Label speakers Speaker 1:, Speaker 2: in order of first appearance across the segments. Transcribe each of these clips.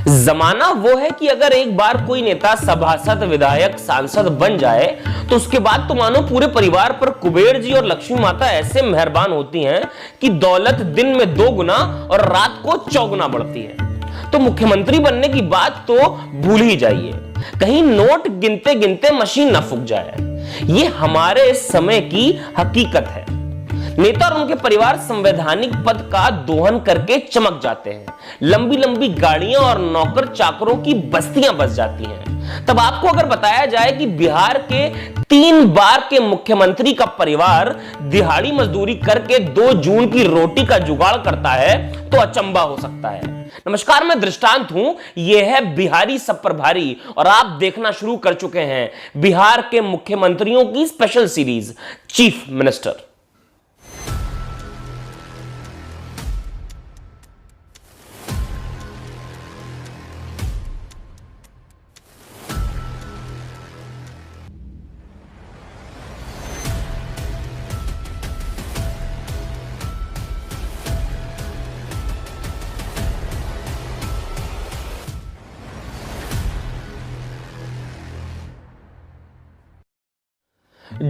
Speaker 1: जमाना वो है कि अगर एक बार कोई नेता सभासद, विधायक, सांसद बन जाए तो उसके बाद तो मानो पूरे परिवार पर कुबेर जी और लक्ष्मी माता ऐसे मेहरबान होती हैं कि दौलत दिन में 2 गुना और रात को 4 गुना बढ़ती है। तो मुख्यमंत्री बनने की बात तो भूल ही जाइए, कहीं नोट गिनते गिनते मशीन ना फूक जाए। ये हमारे समय की हकीकत है। नेता और उनके परिवार संवैधानिक पद का दोहन करके चमक जाते हैं, लंबी लंबी गाड़ियां और नौकर चाकरों की बस्तियां बस जाती हैं। तब आपको अगर बताया जाए कि बिहार के 3 बार के मुख्यमंत्री का परिवार दिहाड़ी मजदूरी करके 2 जून की रोटी का जुगाड़ करता है तो अचंबा हो सकता है। नमस्कार, मैं दृष्टांत हूं, यह है बिहारी सब पर भारी और आप देखना शुरू कर चुके हैं बिहार के मुख्यमंत्रियों की स्पेशल सीरीज चीफ मिनिस्टर।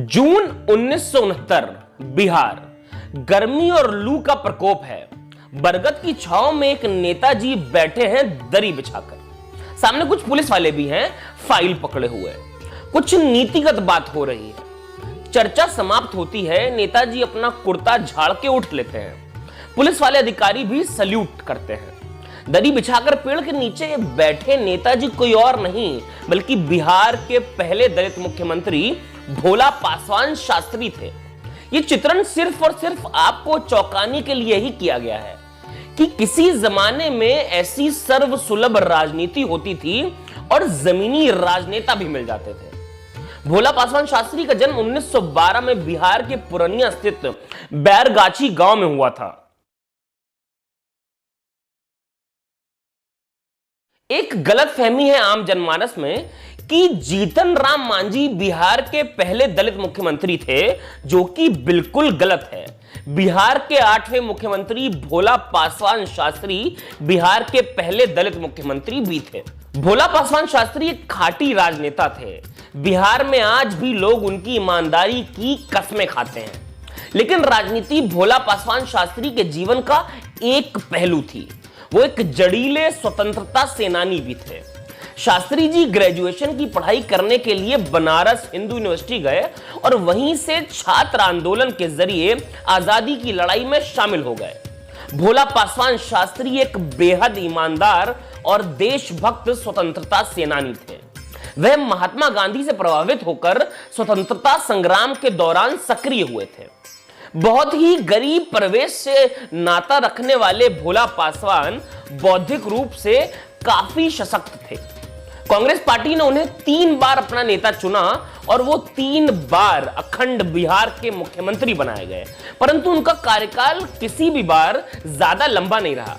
Speaker 1: जून 1969, बिहार। गर्मी और लू का प्रकोप है। बरगद की छांव में एक नेताजी बैठे हैं दरी बिछाकर। सामने कुछ पुलिस वाले भी हैं, फाइल पकड़े हुए। कुछ नीतिगत बात हो रही है। चर्चा समाप्त होती है, नेताजी अपना कुर्ता झाड़ के उठ लेते हैं। पुलिस वाले अधिकारी भी सल्यूट करते हैं। दरी बिछाकर पेड़ के नीचे बैठे नेताजी कोई और नहीं बल्कि बिहार के पहले दलित मुख्यमंत्री भोला पासवान शास्त्री थे। यह चित्रण सिर्फ और सिर्फ आपको चौंकाने के लिए ही किया गया है कि किसी जमाने में ऐसी सर्वसुलभ राजनीति होती थी और जमीनी राजनेता भी मिल जाते थे। भोला पासवान शास्त्री का जन्म 1912 में बिहार के पूर्णिया स्थित बैरगाछी गांव में हुआ था। एक गलतफहमी है आम जनमानस में कि जीतन राम मांझी बिहार के पहले दलित मुख्यमंत्री थे, जो कि बिल्कुल गलत है। बिहार के 8वें मुख्यमंत्री भोला पासवान शास्त्री बिहार के पहले दलित मुख्यमंत्री भी थे। भोला पासवान शास्त्री एक खाटी राजनेता थे। बिहार में आज भी लोग उनकी ईमानदारी की कस्में खाते हैं। लेकिन राजनीति भोला पासवान शास्त्री के जीवन का एक पहलू थी। वो एक जड़ीले स्वतंत्रता सेनानी भी थे। शास्त्री जी ग्रेजुएशन की पढ़ाई करने के लिए बनारस हिंदू यूनिवर्सिटी गए और वहीं से छात्र आंदोलन के जरिए आजादी की लड़ाई में शामिल हो गए। भोला पासवान शास्त्री एक बेहद ईमानदार और देशभक्त स्वतंत्रता सेनानी थे। वह महात्मा गांधी से प्रभावित होकर स्वतंत्रता संग्राम के दौरान सक्रिय हुए थे। बहुत ही गरीब परिवेश से नाता रखने वाले भोला पासवान बौद्धिक रूप से काफी सशक्त थे। कांग्रेस पार्टी ने उन्हें 3 बार अपना नेता चुना और वो 3 बार अखंड बिहार के मुख्यमंत्री बनाए गए, परंतु उनका कार्यकाल किसी भी बार ज्यादा लंबा नहीं रहा।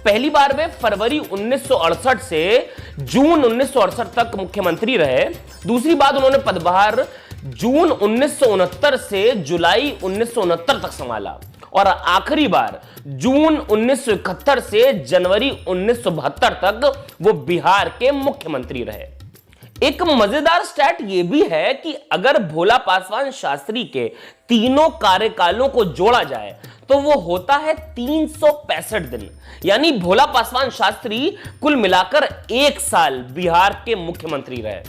Speaker 1: पहली बार वे फरवरी 1968 से जून 1968 तक मुख्यमंत्री रहे। दूसरी बार उन्होंने पदभार जून 1969 से जुलाई 1969 तक संभाला और आखिरी बार जून 1971 से जनवरी 1972 तक वो बिहार के मुख्यमंत्री रहे। एक मजेदार स्टैट ये भी है कि अगर भोला पासवान शास्त्री के तीनों कार्यकालों को जोड़ा जाए तो वो होता है 365 दिन। यानी भोला पासवान शास्त्री कुल मिलाकर 1 साल बिहार के मुख्यमंत्री रहे।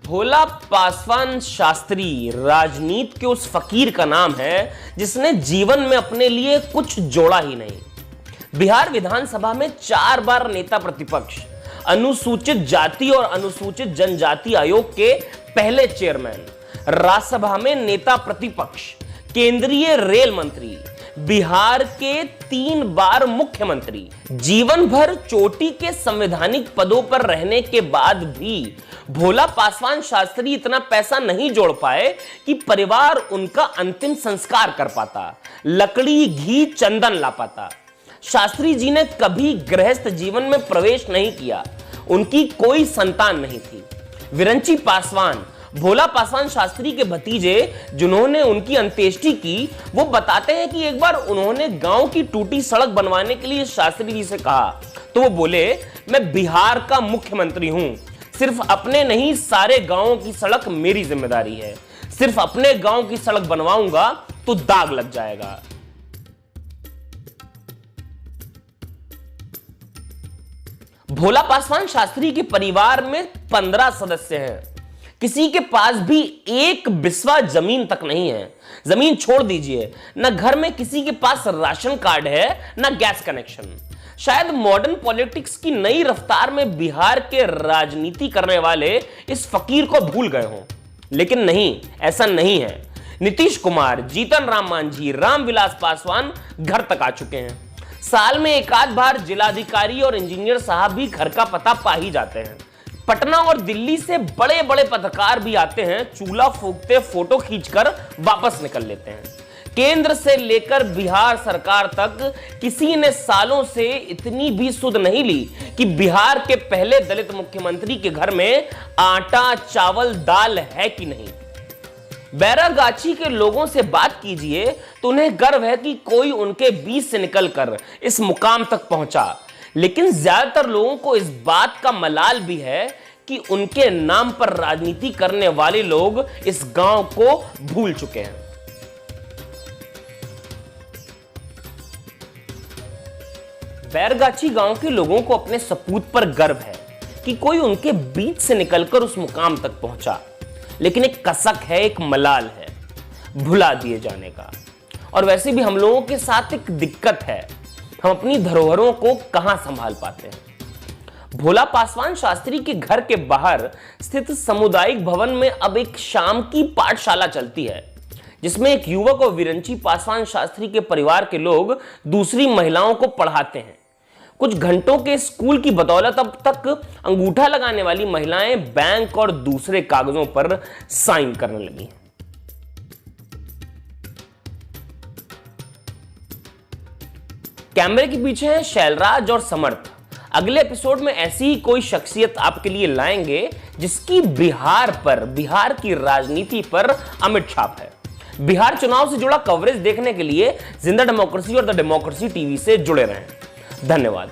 Speaker 1: भोला पासवान शास्त्री राजनीति के उस फकीर का नाम है जिसने जीवन में अपने लिए कुछ जोड़ा ही नहीं। बिहार विधानसभा में 4 बार नेता प्रतिपक्ष, अनुसूचित जाति और अनुसूचित जनजाति आयोग के पहले चेयरमैन, राज्यसभा में नेता प्रतिपक्ष, केंद्रीय रेल मंत्री, बिहार के 3 बार मुख्यमंत्री, जीवन भर चोटी के संवैधानिक पदों पर रहने के बाद भी भोला पासवान शास्त्री इतना पैसा नहीं जोड़ पाए कि परिवार उनका अंतिम संस्कार कर पाता, लकड़ी, घी, चंदन ला पाता। शास्त्री जी ने कभी गृहस्थ जीवन में प्रवेश नहीं किया। उनकी कोई संतान नहीं थी। विरंची पासवान भोला पासवान शास्त्री के भतीजे जिन्होंने उनकी अंत्येष्टि की, वो बताते हैं कि एक बार उन्होंने गांव की टूटी सड़क बनवाने के लिए शास्त्री जी से कहा, तो वो बोले, मैं बिहार का मुख्यमंत्री हूं, सिर्फ अपने नहीं सारे गांवों की सड़क मेरी जिम्मेदारी है, सिर्फ अपने गांव की सड़क बनवाऊंगा तो दाग लग जाएगा। भोला पासवान शास्त्री के परिवार में 15 सदस्य हैं। किसी के पास भी एक बिस्वा जमीन तक नहीं है। जमीन छोड़ दीजिए, न घर में किसी के पास राशन कार्ड है, न गैस कनेक्शन। शायद मॉडर्न पॉलिटिक्स की नई रफ्तार में बिहार के राजनीति करने वाले इस फकीर को भूल गए हों, लेकिन नहीं, ऐसा नहीं है। नीतीश कुमार, जीतन राम मांझी, रामविलास पासवान घर तक आ चुके हैं। साल में एक आध बार जिलाधिकारी और इंजीनियर साहब भी घर का पता पा ही जाते हैं। पटना और दिल्ली से बड़े बड़े पत्रकार भी आते हैं, चूल्हा फूंकते फोटो खींचकर वापस निकल लेते हैं। केंद्र से लेकर बिहार सरकार तक किसी ने सालों से इतनी भी सुध नहीं ली कि बिहार के पहले दलित मुख्यमंत्री के घर में आटा, चावल, दाल है कि नहीं। बैरागाछी के लोगों से बात कीजिए तो उन्हें गर्व है कि कोई उनके बीच से निकलकर इस मुकाम तक पहुंचा, लेकिन ज्यादातर लोगों को इस बात का मलाल भी है कि उनके नाम पर राजनीति करने वाले लोग इस गांव को भूल चुके हैं। बैरगाछी गांव के लोगों को अपने सपूत पर गर्व है कि कोई उनके बीच से निकलकर उस मुकाम तक पहुंचा, लेकिन एक कसक है, एक मलाल है भुला दिए जाने का। और वैसे भी हम लोगों के साथ एक दिक्कत है, हम अपनी धरोहरों को कहां संभाल पाते हैं। भोला पासवान शास्त्री के घर के बाहर स्थित सामुदायिक भवन में अब एक शाम की पाठशाला चलती है, जिसमें एक युवक और विरंची पासवान शास्त्री के परिवार के लोग दूसरी महिलाओं को पढ़ाते हैं। कुछ घंटों के स्कूल की बदौलत अब तक अंगूठा लगाने वाली महिलाएं बैंक और दूसरे कागजों पर साइन करने लगी हैं। कैमरे के पीछे हैं शैलराज और समर्थ। अगले एपिसोड में ऐसी ही कोई शख्सियत आपके लिए लाएंगे जिसकी बिहार पर, बिहार की राजनीति पर अमिट छाप है। बिहार चुनाव से जुड़ा कवरेज देखने के लिए जिंदा डेमोक्रेसी और द डेमोक्रेसी टीवी से जुड़े रहें। धन्यवाद।